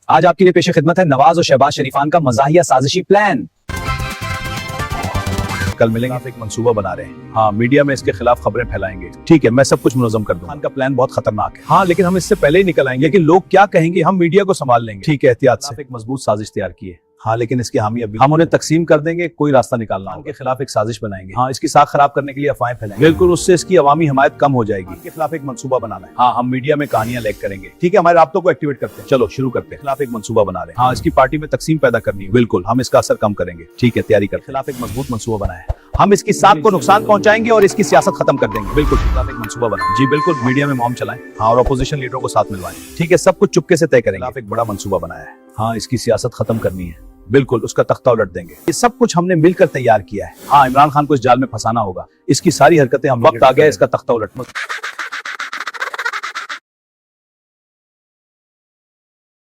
आज आपके लिए पेश खिदमत है नवाज और शहबाज शरीफान का मज़ाहिया साजिशी प्लान। कल मिलेंगे, आप एक मंसूबा बना रहे हैं। हाँ, मीडिया में इसके खिलाफ खबरें फैलाएंगे। ठीक है, मैं सब कुछ मुनज़्ज़म कर दूंगा। का प्लान बहुत खतरनाक है। हाँ, लेकिन हम इससे पहले ही निकल आएंगे कि लोग क्या कहेंगे, हम मीडिया को संभाल लेंगे। ठीक है, एहतियात से एक मजबूत साजिश तैयार की है। हाँ, लेकिन इसकी हामी अभी हम उन्हें तकसीम कर देंगे, कोई रास्ता निकालना होगा। उनके खिलाफ एक साजिश बनाएंगे। हाँ, इसकी साख खराब करने के लिए अफवाहें फैलाएंगे। बिल्कुल, उससे इसकी अवामी हमायत कम हो जाएगी। इनके खिलाफ एक मंसूबा बनाना है। हाँ, हम मीडिया में कहानियां लेक करेंगे। ठीक है, हमारे राब्तों को एक्टिवेट करते हैं। चलो शुरू करते हैं। खिलाफ एक मंसूबा बना रहे हैं। हाँ, इसकी पार्टी में तकसीम पैदा करनी है। बिल्कुल, हम इसका असर कम करेंगे। ठीक है, तैयारी कर। खिलाफ एक मजबूत मंसूबा बनाए। हम इसकी साख को नुकसान पहुंचाएंगे और इसकी सियासत खत्म कर देंगे। बिल्कुल, खिलाफ एक मंसूबा बनाए। जी बिल्कुल, मीडिया में मॉम चलाएं। हाँ, और अपोजिशन लीडरों को साथ मिलवाएं। ठीक है, सब कुछ चुपके से तय करेंगे। खिलाफ एक बड़ा मंसूबा बनाया है। हाँ, इसकी सियासत खत्म करनी है। बिल्कुल, उसका तख्ता उलट देंगे। ये सब कुछ हमने मिलकर तैयार किया है। हाँ, इमरान खान को इस जाल में फंसाना होगा। इसकी सारी हरकतें हम वक्त आ गया इसका तख्ता उलट